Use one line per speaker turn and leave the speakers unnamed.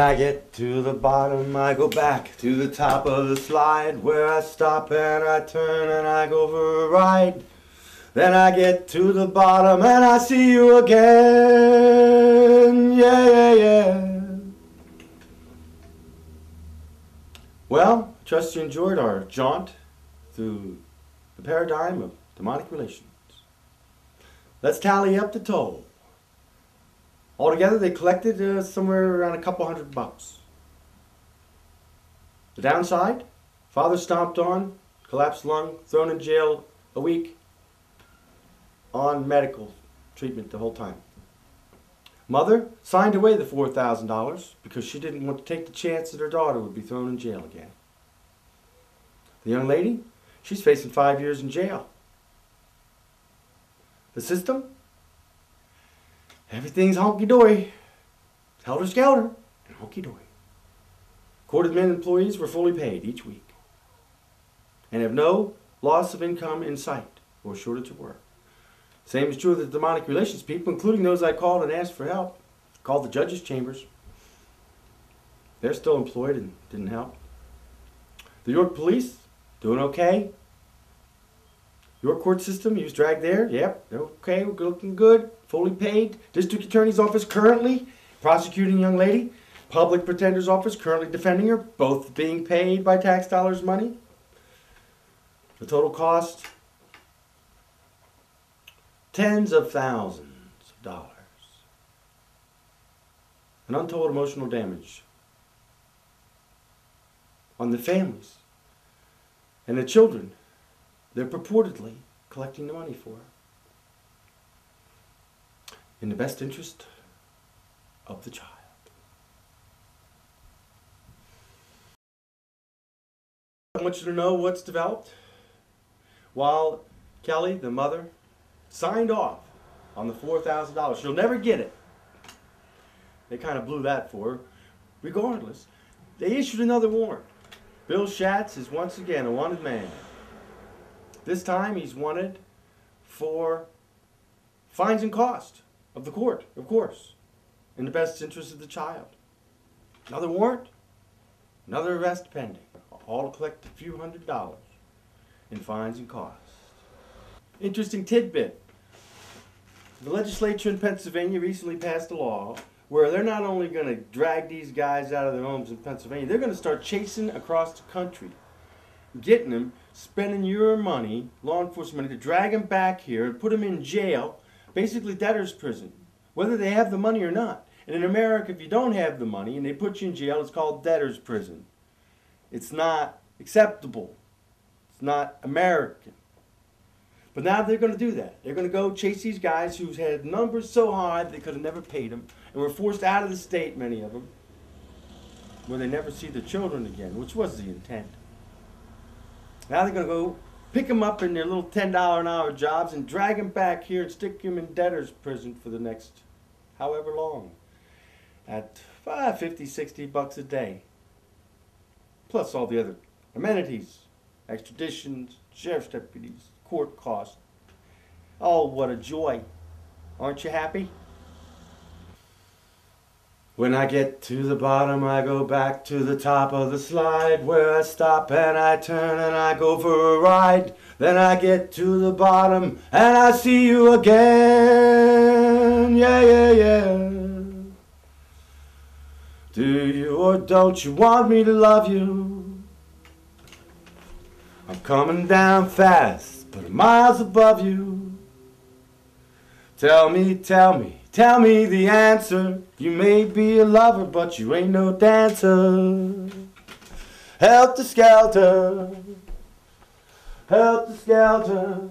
I get to the bottom, I go back to the top of the slide, where I stop and I turn and I go for a ride. Then I get to the bottom and I see you again. Yeah, yeah, yeah. Well, trust you enjoyed our jaunt through the paradigm of demonic relations. Let's tally up the toll. Altogether, they collected somewhere around a couple $100. The downside? Father stomped on, collapsed lung, thrown in jail a week, on medical treatment the whole time. Mother signed away the $4,000 because she didn't want to take the chance that her daughter would be thrown in jail again. The young lady, she's facing 5 years in jail. The system? Everything's honky-dory. Helter-skelter and honky-dory. Court of Men employees were fully paid each week and have no loss of income in sight or shortage of work. Same is true of the demonic relations people, including those I called and asked for help. Called the judges' chambers. They're still employed and didn't help. The York police, doing okay. York court system, you was dragged there. Yep, they're okay, we're looking good. Fully paid. District Attorney's Office currently prosecuting young lady. Public Pretender's Office currently defending her. Both being paid by tax dollars money. The total cost, tens of thousands of dollars. An untold emotional damage on the families and the children they're purportedly collecting the money for, in the best interest of the child. I want you to know what's developed. While Kelly, the mother, signed off on the $4,000, she'll never get it. They kind of blew that for her. Regardless, they issued another warrant. Bill Schatz is once again a wanted man. This time he's wanted for fines and costs of the court, of course, in the best interest of the child. Another warrant, another arrest pending, all to collect a few $100s in fines and costs. Interesting tidbit. The legislature in Pennsylvania recently passed a law where they're not only going to drag these guys out of their homes in Pennsylvania, they're going to start chasing across the country, getting them, spending your money, law enforcement money, to drag them back here and put them in jail, basically debtor's prison, whether they have the money or not. And in America, if you don't have the money and they put you in jail, it's called debtor's prison. It's not acceptable. It's not American. But now they're going to do that. They're going to go chase these guys who've had numbers so high they could have never paid them and were forced out of the state, many of them, where they never see their children again, which was the intent. Now they're going to go pick them up in their little $10 an hour jobs and drag them back here and stick them in debtor's prison for the next however long at $50, $60 a day. Plus all the other amenities, extraditions, sheriff's deputies, court costs. Oh, what a joy. Aren't you happy? When I get to the bottom, I go back to the top of the slide, where I stop and I turn and I go for a ride. Then I get to the bottom and I see you again. Yeah, yeah, yeah. Do you or don't you want me to love you? I'm coming down fast, but miles above you. Tell me, tell me. Tell me the answer. You may be a lover, but you ain't no dancer. Helter-skelter, helter-skelter.